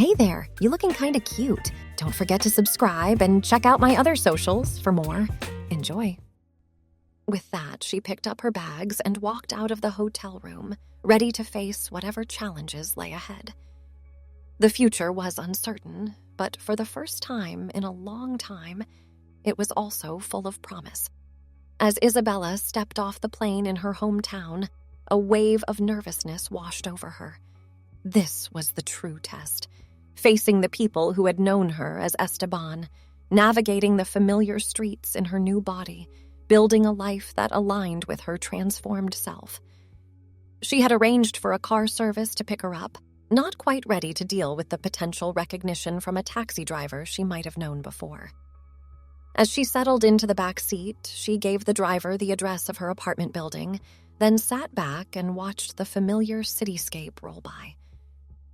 Hey there, you looking kinda cute. Don't forget to subscribe and check out my other socials for more. Enjoy. With that, she picked up her bags and walked out of the hotel room, ready to face whatever challenges lay ahead. The future was uncertain, but for the first time in a long time, it was also full of promise. As Isabella stepped off the plane in her hometown, a wave of nervousness washed over her. This was the true test, facing the people who had known her as Esteban, navigating the familiar streets in her new body, building a life that aligned with her transformed self. She had arranged for a car service to pick her up, not quite ready to deal with the potential recognition from a taxi driver she might have known before. As she settled into the back seat, she gave the driver the address of her apartment building, then sat back and watched the familiar cityscape roll by.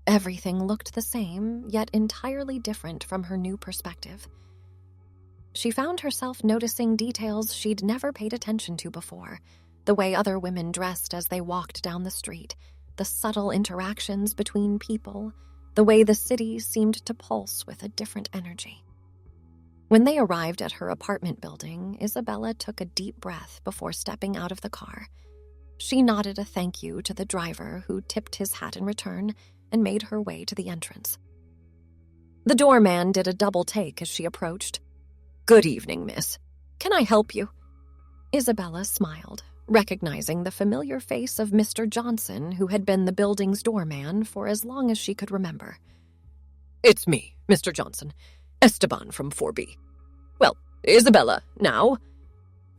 Everything looked the same, yet entirely different from her new perspective. She found herself noticing details she'd never paid attention to before, the way other women dressed as they walked down the street, the subtle interactions between people, the way the city seemed to pulse with a different energy. When they arrived at her apartment building, Isabella took a deep breath before stepping out of the car. She nodded a thank you to the driver, who tipped his hat in return, and made her way to the entrance. The doorman did a double take as she approached. "Good evening, miss. Can I help you?" Isabella smiled, recognizing the familiar face of Mr. Johnson, who had been the building's doorman for as long as she could remember. "It's me, Mr. Johnson. Esteban from 4B. Well, Isabella, now."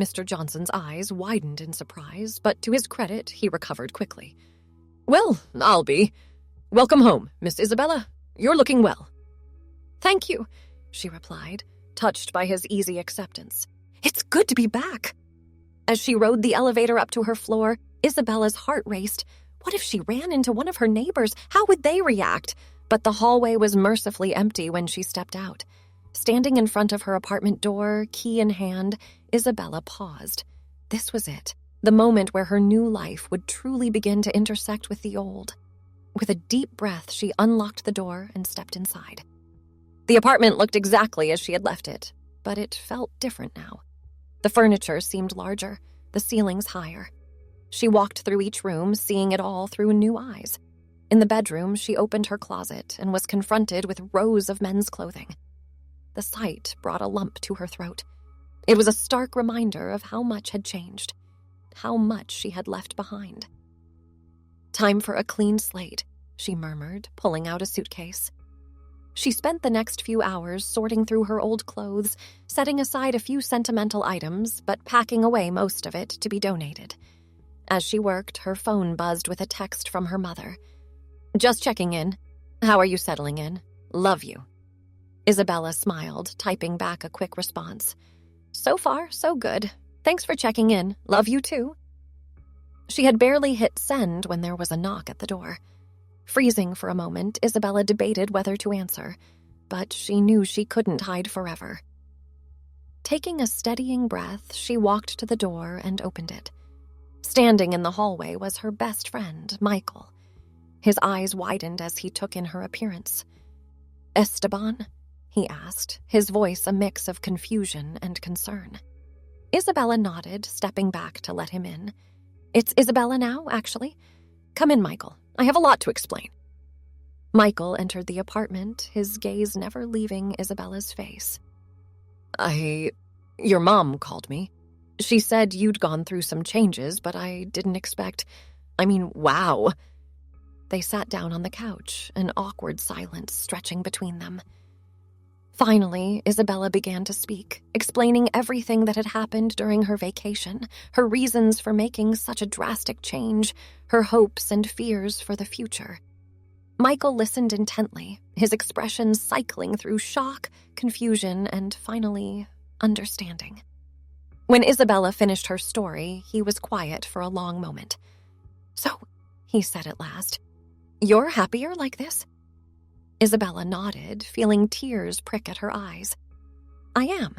Mr. Johnson's eyes widened in surprise, but to his credit, he recovered quickly. "Well, I'll be. Welcome home, Miss Isabella. You're looking well." "Thank you," she replied, touched by his easy acceptance. "It's good to be back." As she rode the elevator up to her floor, Isabella's heart raced. What if she ran into one of her neighbors? How would they react? But the hallway was mercifully empty when she stepped out. Standing in front of her apartment door, key in hand, Isabella paused. This was it, the moment where her new life would truly begin to intersect with the old. With a deep breath, she unlocked the door and stepped inside. The apartment looked exactly as she had left it, but it felt different now. The furniture seemed larger, the ceilings higher. She walked through each room, seeing it all through new eyes. In the bedroom, she opened her closet and was confronted with rows of men's clothing. The sight brought a lump to her throat. It was a stark reminder of how much had changed, how much she had left behind. "Time for a clean slate," she murmured, pulling out a suitcase. She spent the next few hours sorting through her old clothes, setting aside a few sentimental items, but packing away most of it to be donated. As she worked, her phone buzzed with a text from her mother. "Just checking in. How are you settling in? Love you." Isabella smiled, typing back a quick response. "So far, so good. Thanks for checking in. Love you too." She had barely hit send when there was a knock at the door. Freezing for a moment, Isabella debated whether to answer, but she knew she couldn't hide forever. Taking a steadying breath, she walked to the door and opened it. Standing in the hallway was her best friend, Michael. His eyes widened as he took in her appearance. "Esteban?" he asked, his voice a mix of confusion and concern. Isabella nodded, stepping back to let him in. "It's Isabella now, actually. Come in, Michael. I have a lot to explain." Michael entered the apartment, his gaze never leaving Isabella's face. Your mom called me. She said you'd gone through some changes, but I didn't expect... wow." They sat down on the couch, an awkward silence stretching between them. Finally, Isabella began to speak, explaining everything that had happened during her vacation, her reasons for making such a drastic change, her hopes and fears for the future. Michael listened intently, his expressions cycling through shock, confusion, and finally, understanding. When Isabella finished her story, he was quiet for a long moment. "So," he said at last, "you're happier like this?" Isabella nodded, feeling tears prick at her eyes. "I am.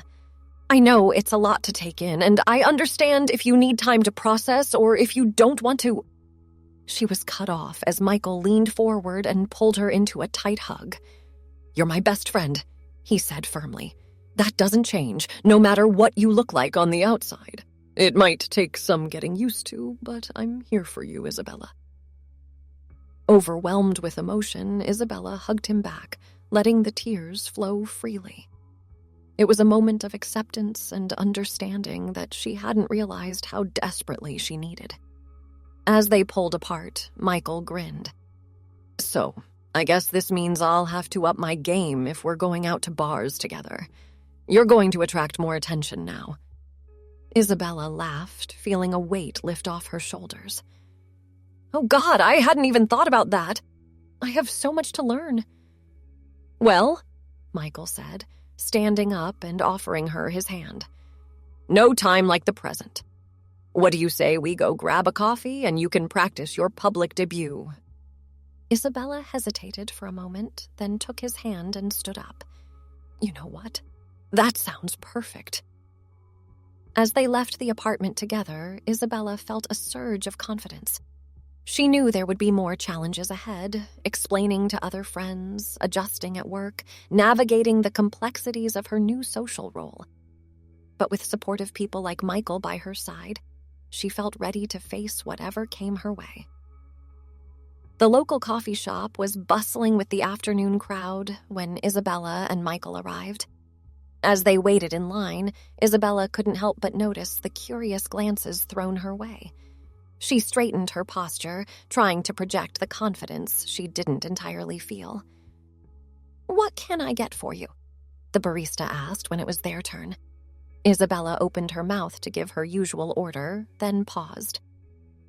I know it's a lot to take in, and I understand if you need time to process or if you don't want to..." She was cut off as Michael leaned forward and pulled her into a tight hug. "You're my best friend," he said firmly. "That doesn't change, no matter what you look like on the outside. It might take some getting used to, but I'm here for you, Isabella." Overwhelmed with emotion, Isabella hugged him back, letting the tears flow freely. It was a moment of acceptance and understanding that she hadn't realized how desperately she needed. As they pulled apart, Michael grinned. "So, I guess this means I'll have to up my game if we're going out to bars together. You're going to attract more attention now." Isabella laughed, feeling a weight lift off her shoulders. "Oh God, I hadn't even thought about that. I have so much to learn." "Well," Michael said, standing up and offering her his hand. "No time like the present. What do you say we go grab a coffee and you can practice your public debut?" Isabella hesitated for a moment, then took his hand and stood up. "You know what? That sounds perfect." As they left the apartment together, Isabella felt a surge of confidence. She knew there would be more challenges ahead, explaining to other friends, adjusting at work, navigating the complexities of her new social role. But with supportive people like Michael by her side, she felt ready to face whatever came her way. The local coffee shop was bustling with the afternoon crowd when Isabella and Michael arrived. As they waited in line, Isabella couldn't help but notice the curious glances thrown her way. She straightened her posture, trying to project the confidence she didn't entirely feel. "What can I get for you?" the barista asked when it was their turn. Isabella opened her mouth to give her usual order, then paused.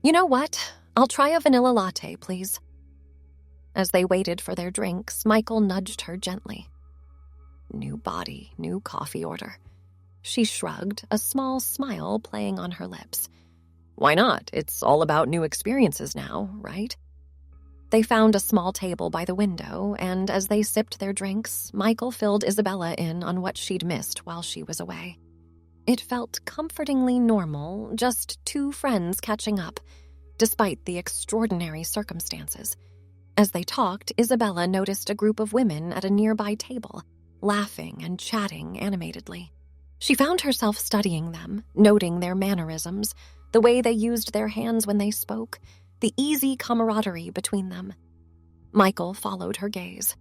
"You know what? I'll try a vanilla latte, please." As they waited for their drinks, Michael nudged her gently. New body, new coffee order. She shrugged, a small smile playing on her lips. "Why not? It's all about new experiences now, right?" They found a small table by the window, and as they sipped their drinks, Michael filled Isabella in on what she'd missed while she was away. It felt comfortingly normal, just two friends catching up, despite the extraordinary circumstances. As they talked, Isabella noticed a group of women at a nearby table, laughing and chatting animatedly. She found herself studying them, noting their mannerisms, the way they used their hands when they spoke, the easy camaraderie between them. Michael followed her gaze.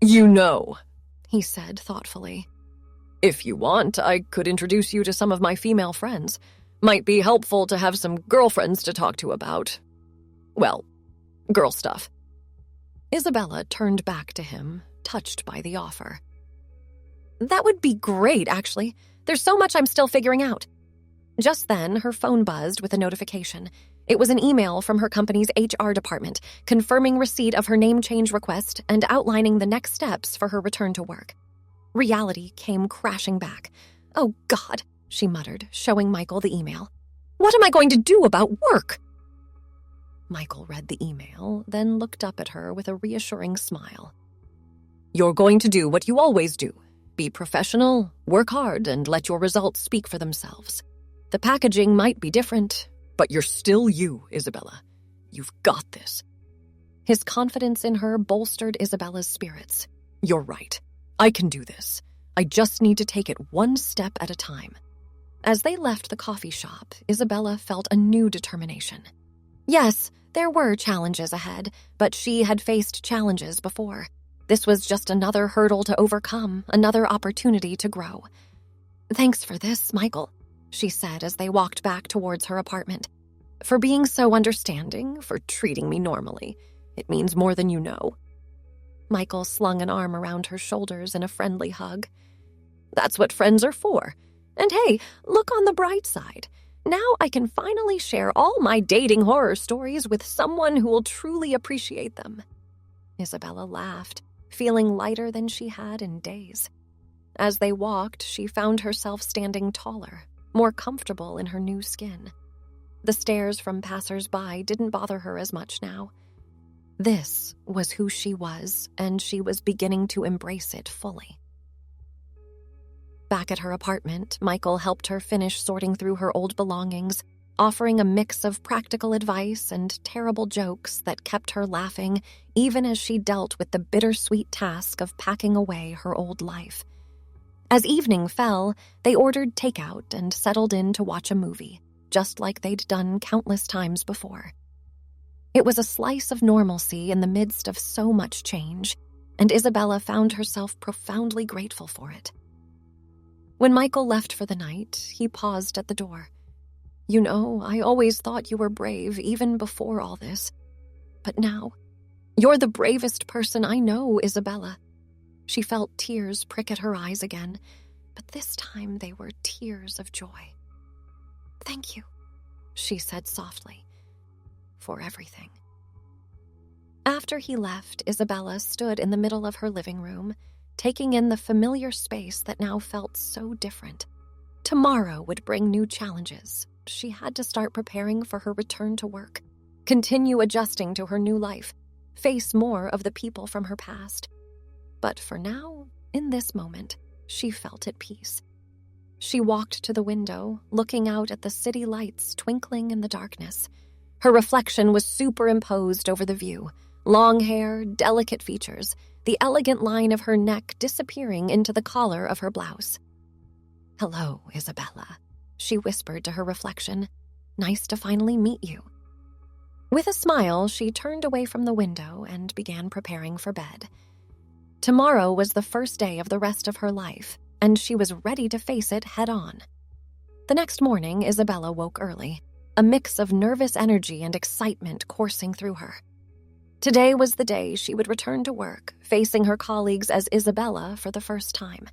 "You know," he said thoughtfully. "If you want, I could introduce you to some of my female friends. Might be helpful to have some girlfriends to talk to about, well, girl stuff." Isabella turned back to him, touched by the offer. "That would be great, actually. There's so much I'm still figuring out." Just then, her phone buzzed with a notification. It was an email from her company's HR department, confirming receipt of her name change request and outlining the next steps for her return to work. Reality came crashing back. "Oh, God," she muttered, showing Michael the email. "What am I going to do about work?" Michael read the email, then looked up at her with a reassuring smile. "You're going to do what you always do. Be professional, work hard, and let your results speak for themselves. The packaging might be different, but you're still you, Isabella. You've got this." His confidence in her bolstered Isabella's spirits. "You're right. I can do this. I just need to take it one step at a time." As they left the coffee shop, Isabella felt a new determination. Yes, there were challenges ahead, but she had faced challenges before. This was just another hurdle to overcome, another opportunity to grow. "Thanks for this, Michael," she said as they walked back towards her apartment. "For being so understanding, for treating me normally. It means more than you know." Michael slung an arm around her shoulders in a friendly hug. "That's what friends are for. And hey, look on the bright side. Now I can finally share all my dating horror stories with someone who will truly appreciate them." Isabella laughed, feeling lighter than she had in days. As they walked, she found herself standing taller, more comfortable in her new skin. The stares from passers-by didn't bother her as much now. This was who she was, and she was beginning to embrace it fully. Back at her apartment, Michael helped her finish sorting through her old belongings, offering a mix of practical advice and terrible jokes that kept her laughing even as she dealt with the bittersweet task of packing away her old life. As evening fell, they ordered takeout and settled in to watch a movie, just like they'd done countless times before. It was a slice of normalcy in the midst of so much change, and Isabella found herself profoundly grateful for it. When Michael left for the night, he paused at the door. "You know, I always thought you were brave even before all this. But now, you're the bravest person I know, Isabella." She felt tears prick at her eyes again, but this time they were tears of joy. "Thank you," she said softly, "for everything." After he left, Isabella stood in the middle of her living room, taking in the familiar space that now felt so different. Tomorrow would bring new challenges. She had to start preparing for her return to work, continue adjusting to her new life, face more of the people from her past. But for now, in this moment, she felt at peace. She walked to the window, looking out at the city lights twinkling in the darkness. Her reflection was superimposed over the view. Long hair, delicate features, the elegant line of her neck disappearing into the collar of her blouse. "Hello, Isabella," she whispered to her reflection. "Nice to finally meet you." With a smile, she turned away from the window and began preparing for bed. Tomorrow was the first day of the rest of her life, and she was ready to face it head-on. The next morning, Isabella woke early, a mix of nervous energy and excitement coursing through her. Today was the day she would return to work, facing her colleagues as Isabella for the first time.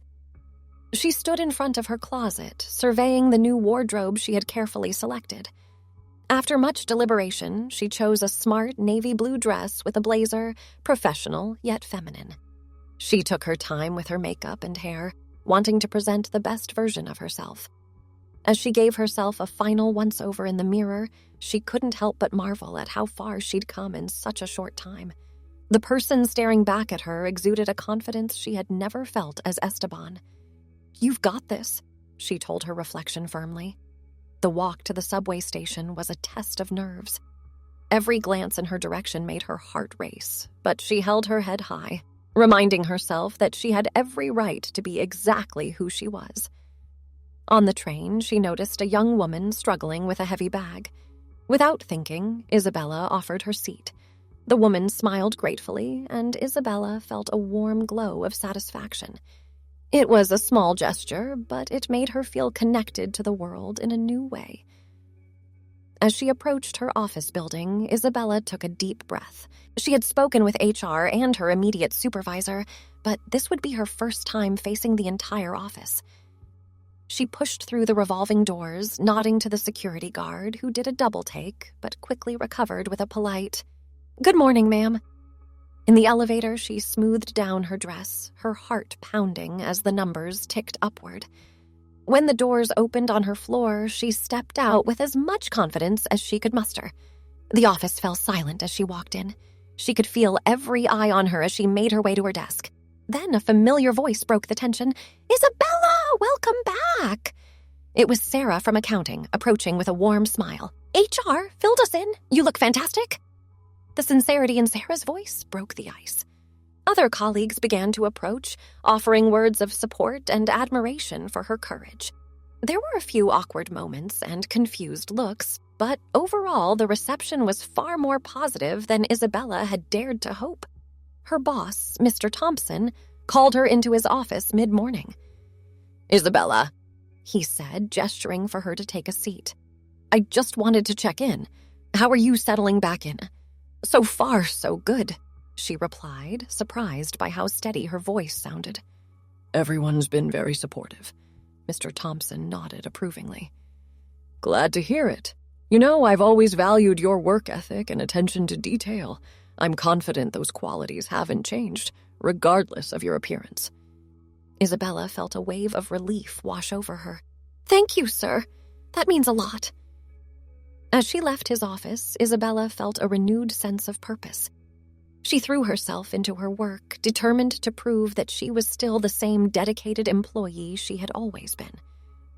She stood in front of her closet, surveying the new wardrobe she had carefully selected. After much deliberation, she chose a smart navy blue dress with a blazer, professional yet feminine. She took her time with her makeup and hair, wanting to present the best version of herself. As she gave herself a final once-over in the mirror, she couldn't help but marvel at how far she'd come in such a short time. The person staring back at her exuded a confidence she had never felt as Esteban. "You've got this," she told her reflection firmly. The walk to the subway station was a test of nerves. Every glance in her direction made her heart race, but she held her head high, reminding herself that she had every right to be exactly who she was. On the train, she noticed a young woman struggling with a heavy bag. Without thinking, Isabella offered her seat. The woman smiled gratefully, and Isabella felt a warm glow of satisfaction. It was a small gesture, but it made her feel connected to the world in a new way. As she approached her office building, Isabella took a deep breath. She had spoken with HR and her immediate supervisor, but this would be her first time facing the entire office. She pushed through the revolving doors, nodding to the security guard, who did a double-take, but quickly recovered with a polite, "Good morning, ma'am." In the elevator, she smoothed down her dress, her heart pounding as the numbers ticked upward. When the doors opened on her floor, she stepped out with as much confidence as she could muster. The office fell silent as she walked in. She could feel every eye on her as she made her way to her desk. Then a familiar voice broke the tension. "Isabella, welcome back!" It was Sarah from accounting, approaching with a warm smile. "HR filled us in. You look fantastic." The sincerity in Sarah's voice broke the ice. Other colleagues began to approach, offering words of support and admiration for her courage. There were a few awkward moments and confused looks, but overall the reception was far more positive than Isabella had dared to hope. Her boss, Mr. Thompson, called her into his office mid-morning. "Isabella," he said, gesturing for her to take a seat. "I just wanted to check in. How are you settling back in?" "So far, so good," she replied, surprised by how steady her voice sounded. "Everyone's been very supportive." Mr. Thompson nodded approvingly. "Glad to hear it. You know, I've always valued your work ethic and attention to detail. I'm confident those qualities haven't changed, regardless of your appearance." Isabella felt a wave of relief wash over her. "Thank you, sir. That means a lot." As she left his office, Isabella felt a renewed sense of purpose. She threw herself into her work, determined to prove that she was still the same dedicated employee she had always been.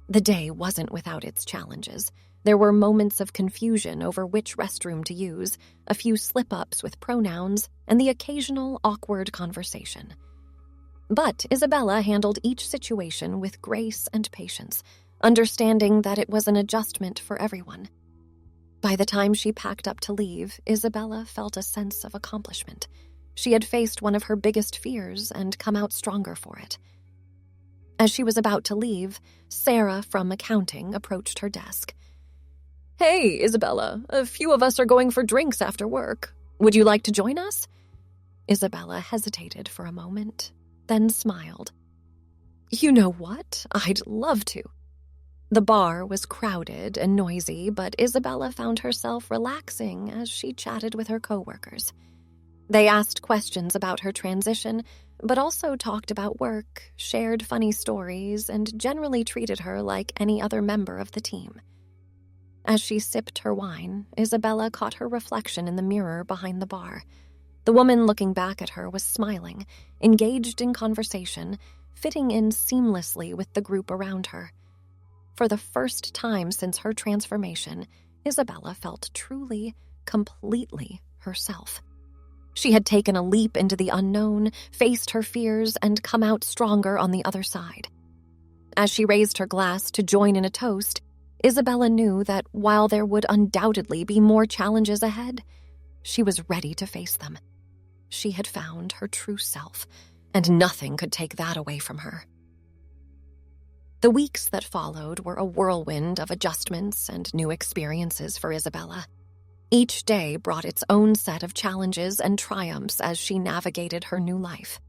The day wasn't without its challenges. There were moments of confusion over which restroom to use, a few slip-ups with pronouns, and the occasional awkward conversation. But Isabella handled each situation with grace and patience, understanding that it was an adjustment for everyone. By the time she packed up to leave, Isabella felt a sense of accomplishment. She had faced one of her biggest fears and come out stronger for it. As she was about to leave, Sarah from accounting approached her desk. "Hey, Isabella, a few of us are going for drinks after work. Would you like to join us?" Isabella hesitated for a moment, then smiled. "You know what? I'd love to." The bar was crowded and noisy, but Isabella found herself relaxing as she chatted with her coworkers. They asked questions about her transition, but also talked about work, shared funny stories, and generally treated her like any other member of the team. As she sipped her wine, Isabella caught her reflection in the mirror behind the bar. The woman looking back at her was smiling, engaged in conversation, fitting in seamlessly with the group around her. For the first time since her transformation, Isabella felt truly, completely herself. She had taken a leap into the unknown, faced her fears, and come out stronger on the other side. As she raised her glass to join in a toast, Isabella knew that while there would undoubtedly be more challenges ahead, she was ready to face them. She had found her true self, and nothing could take that away from her. The weeks that followed were a whirlwind of adjustments and new experiences for Isabella. Each day brought its own set of challenges and triumphs as she navigated her new life.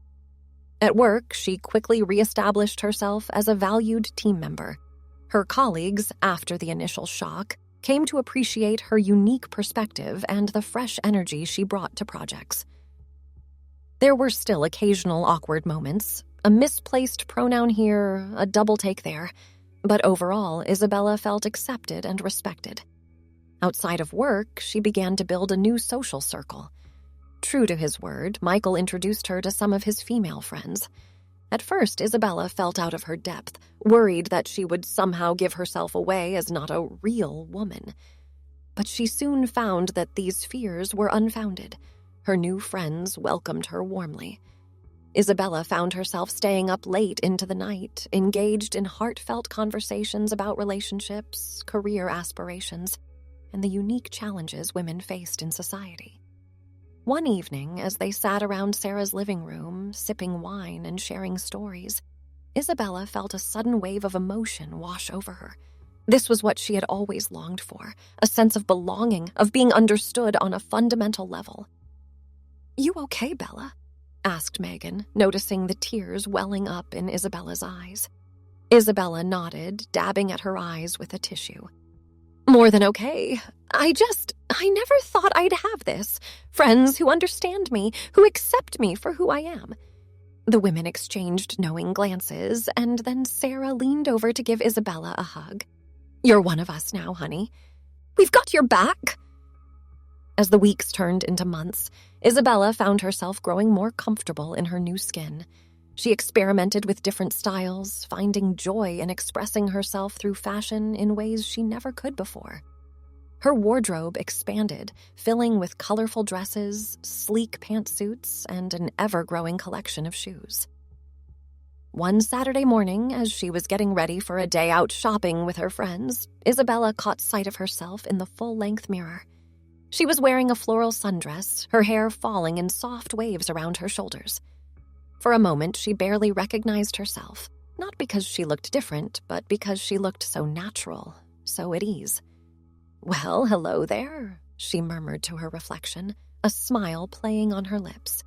At work, she quickly reestablished herself as a valued team member. Her colleagues, after the initial shock, came to appreciate her unique perspective and the fresh energy she brought to projects. There were still occasional awkward moments, a misplaced pronoun here, a double take there, but overall, Isabella felt accepted and respected. Outside of work, she began to build a new social circle. True to his word, Michael introduced her to some of his female friends. At first, Isabella felt out of her depth, worried that she would somehow give herself away as not a real woman. But she soon found that these fears were unfounded. Her new friends welcomed her warmly. Isabella found herself staying up late into the night, engaged in heartfelt conversations about relationships, career aspirations, and the unique challenges women faced in society. One evening, as they sat around Sarah's living room, sipping wine and sharing stories, Isabella felt a sudden wave of emotion wash over her. This was what she had always longed for, a sense of belonging, of being understood on a fundamental level. "You okay, Bella?" asked Megan, noticing the tears welling up in Isabella's eyes. Isabella nodded, dabbing at her eyes with a tissue. "More than okay. I never thought I'd have this. Friends who understand me, who accept me for who I am." The women exchanged knowing glances, and then Sarah leaned over to give Isabella a hug. "You're one of us now, honey. We've got your back." As the weeks turned into months, Isabella found herself growing more comfortable in her new skin. She experimented with different styles, finding joy in expressing herself through fashion in ways she never could before. Her wardrobe expanded, filling with colorful dresses, sleek pantsuits, and an ever-growing collection of shoes. One Saturday morning, as she was getting ready for a day out shopping with her friends, Isabella caught sight of herself in the full-length mirror. She was wearing a floral sundress, her hair falling in soft waves around her shoulders. For a moment, she barely recognized herself, not because she looked different, but because she looked so natural, so at ease. "Well, hello there," she murmured to her reflection, a smile playing on her lips.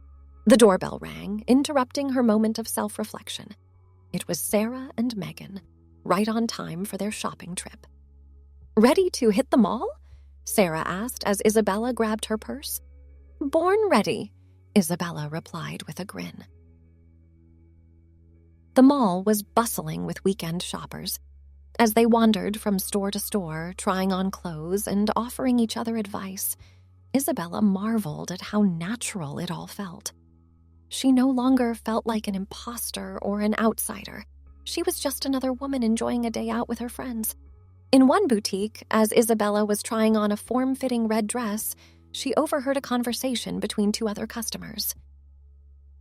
The doorbell rang, interrupting her moment of self-reflection. It was Sarah and Megan, right on time for their shopping trip. "Ready to hit the mall?" Sarah asked as Isabella grabbed her purse. "Born ready," Isabella replied with a grin. The mall was bustling with weekend shoppers. As they wandered from store to store, trying on clothes and offering each other advice, Isabella marveled at how natural it all felt. She no longer felt like an imposter or an outsider. She was just another woman enjoying a day out with her friends. In one boutique, as Isabella was trying on a form-fitting red dress, she overheard a conversation between two other customers.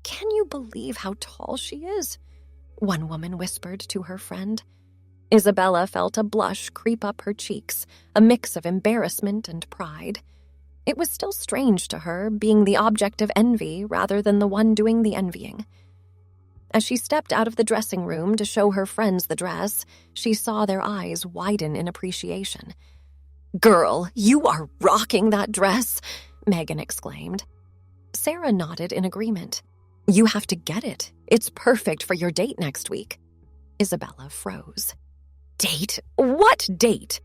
"Can you believe how tall she is?" one woman whispered to her friend. Isabella felt a blush creep up her cheeks, a mix of embarrassment and pride. It was still strange to her, being the object of envy rather than the one doing the envying. As she stepped out of the dressing room to show her friends the dress, she saw their eyes widen in appreciation. "Girl, you are rocking that dress," Megan exclaimed. Sarah nodded in agreement. "You have to get it. It's perfect for your date next week." Isabella froze. "Date? What date?"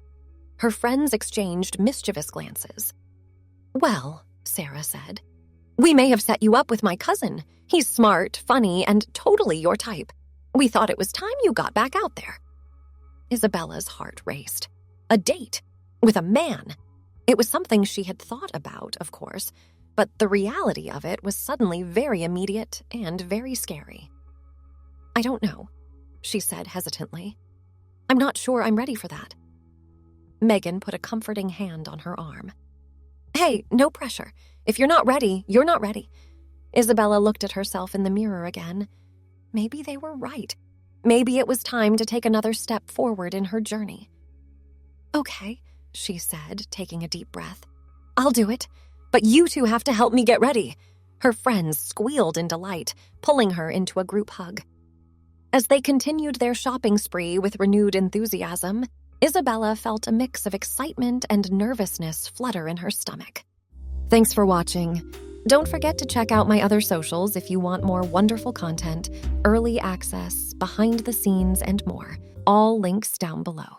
Her friends exchanged mischievous glances. "Well," Sarah said, "we may have set you up with my cousin. He's smart, funny, and totally your type. We thought it was time you got back out there." Isabella's heart raced. A date? With a man? It was something she had thought about, of course, but the reality of it was suddenly very immediate and very scary. "I don't know," she said hesitantly. "I'm not sure I'm ready for that." Megan put a comforting hand on her arm. "Hey, no pressure. If you're not ready, you're not ready." Isabella looked at herself in the mirror again. Maybe they were right. Maybe it was time to take another step forward in her journey. "Okay," she said, taking a deep breath. "I'll do it, but you two have to help me get ready." Her friends squealed in delight, pulling her into a group hug. As they continued their shopping spree with renewed enthusiasm, Isabella felt a mix of excitement and nervousness flutter in her stomach. Thanks for watching. Don't forget to check out my other socials if you want more wonderful content, early access, behind the scenes, and more. All links down below.